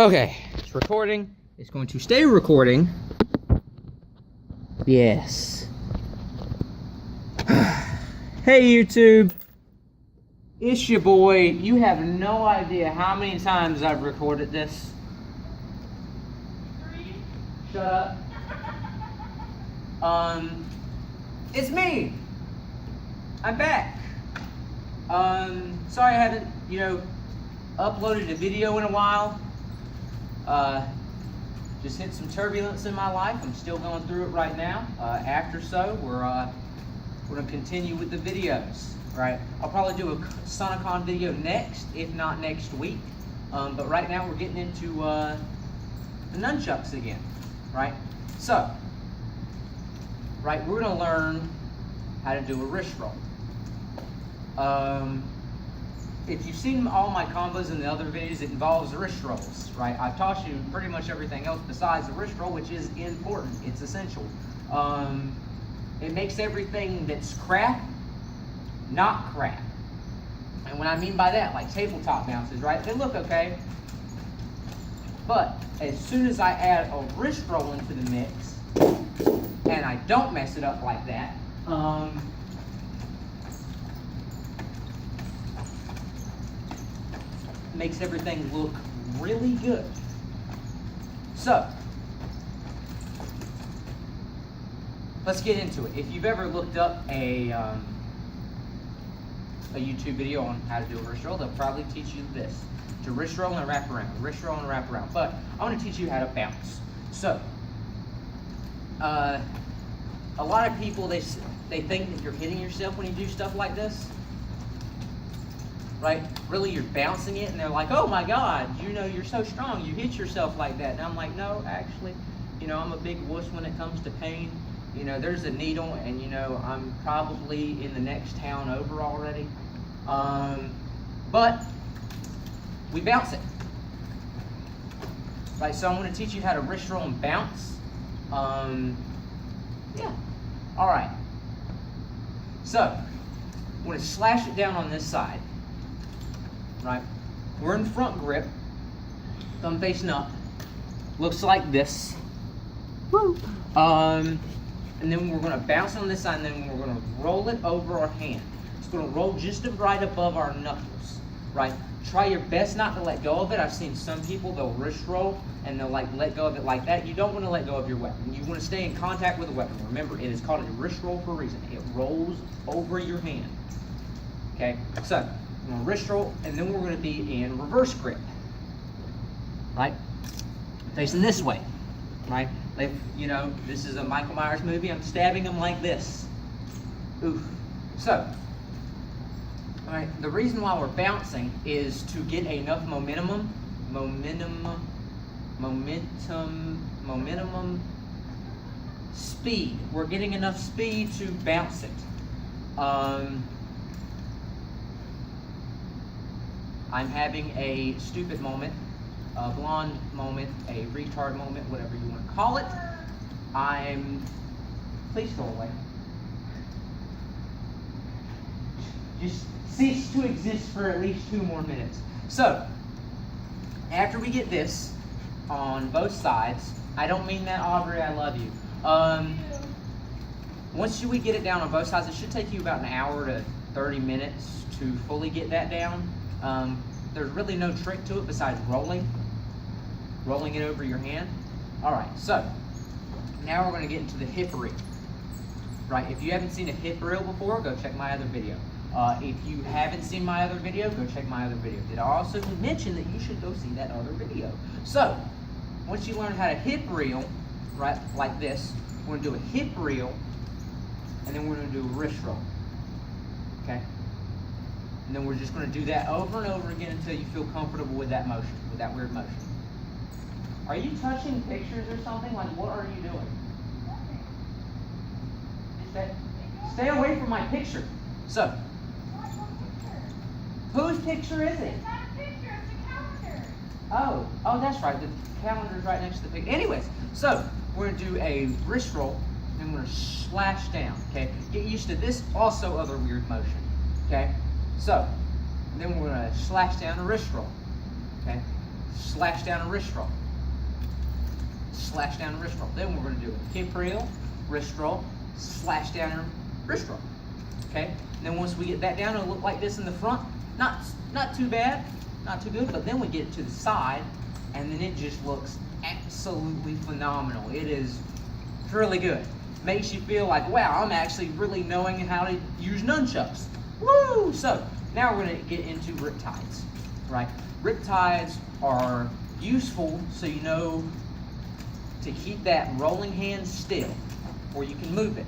Okay, it's recording. It's going to stay recording. Yes. Hey YouTube. It's your boy. You have no idea how many times I've recorded this. 3. Shut up. It's me. I'm back. Sorry I haven't, uploaded a video in a while. Just hit some turbulence in my life. I'm still going through it right now. We're going to continue with the videos, right? I'll probably do a Sonicon video next, if not next week. But right now we're getting into the nunchucks again, right? So, right, we're going to learn how to do a wrist roll. If you've seen all my combos in the other videos, it involves wrist rolls, right? I've taught you pretty much everything else besides the wrist roll, which is important. It's essential. It makes everything that's crap not crap. And what I mean by that, like tabletop bounces, right? They look okay. But as soon as I add a wrist roll into the mix, and I don't mess it up like that, makes everything look really good. So, let's get into it. If you've ever looked up a YouTube video on how to do a wrist roll, they'll probably teach you this: to wrist roll and wrap around, wrist roll and wrap around. But I want to teach you how to bounce. So, a lot of people, they think that you're hitting yourself when you do stuff like this. Right? Really, you're bouncing it, and they're like, oh my God, you're so strong, you hit yourself like that. And I'm like, no, actually, I'm a big wuss when it comes to pain. There's a needle, and I'm probably in the next town over already. But we bounce it. Right, so I'm going to teach you how to wrist roll and bounce. Yeah. All right. So, I'm going to slash it down on this side. Right, we're in front grip, thumb facing up, looks like this. Woo. And then we're going to bounce on this side, and then we're going to roll it over our hand. It's going to roll just right above our knuckles, right? Try your best not to let go of it. I've seen some people, they'll wrist roll, and they'll let go of it like that. You don't want to let go of your weapon. You want to stay in contact with the weapon. Remember, it is called a wrist roll for a reason. It rolls over your hand, okay? So, we're going to wrist roll, and then we're going to be in reverse grip, right? Facing this way, right? If, this is a Michael Myers movie, I'm stabbing them like this. Oof. So, all right, the reason why we're bouncing is to get enough momentum speed. We're getting enough speed to bounce it. I'm having a stupid moment, a blonde moment, a retard moment, whatever you want to call it. Please go away. Just cease to exist for at least 2 more minutes. So, after we get this on both sides, I don't mean that, Aubrey, I love you. Once we get it down on both sides, it should take you about an hour to 30 minutes to fully get that down. There's really no trick to it besides rolling it over your hand. All right, so now we're going to get into the hip reel. Right, if you haven't seen a hip reel before, go check my other video. If you haven't seen my other video, go check my other video. Did I also mention that you should go see that other video? So, once you learn how to hip reel, right, like this, we're going to do a hip reel, and then we're going to do a wrist roll. Okay? And then we're just going to do that over and over again until you feel comfortable with that motion, with that weird motion. Are you touching pictures or something? Like, what are you doing? Stay away from my picture. So, whose picture is it? It's not a picture, it's a calendar. Oh, that's right. The calendar's right next to the picture. Anyways, so we're going to do a wrist roll, and we're going to slash down, okay? Get used to this also other weird motion, okay? So, then we're going to slash down a wrist roll, okay? slash down a wrist roll. Slash down a wrist roll. Then we're going to do a hip reel, wrist roll, slash down a wrist roll. Okay? And then once we get that down, it'll look like this in the front. Not too bad, not too good, but then we get to the side, and then it just looks absolutely phenomenal. It is really good. Makes you feel like, wow, I'm actually really knowing how to use nunchucks. Woo! So, now we're going to get into riptides, right? Riptides are useful so you know to keep that rolling hand still, or you can move it.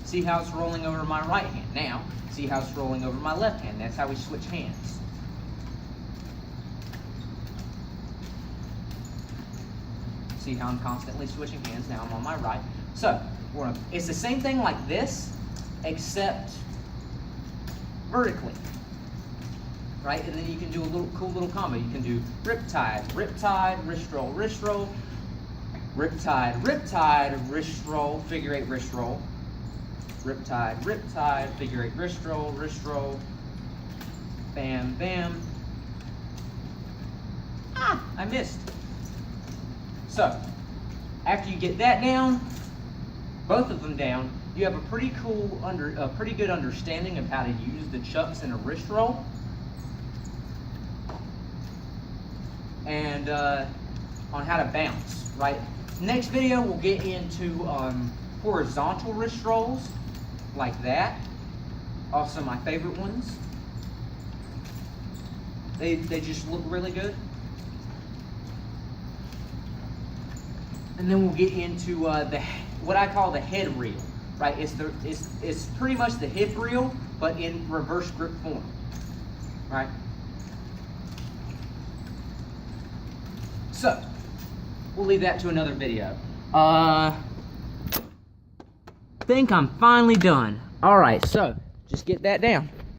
See how it's rolling over my right hand. Now, see how it's rolling over my left hand. That's how we switch hands. See how I'm constantly switching hands. Now I'm on my right. So, it's the same thing like this, except vertically. Right? And then you can do a cool little combo. You can do riptide, riptide, wrist roll, riptide, riptide, wrist roll, figure eight wrist roll. Riptide, riptide, figure eight wrist roll, bam, bam. Ah, I missed. So, after you get that down, both of them down, you have a pretty good understanding of how to use the chucks in a wrist roll. And on how to bounce, right? Next video, we'll get into horizontal wrist rolls, like that. Also my favorite ones. They just look really good. And then we'll get into what I call the head reel, right? It's pretty much the hip reel, but in reverse grip form, right? So, we'll leave that to another video. Think I'm finally done. All right, so just get that down.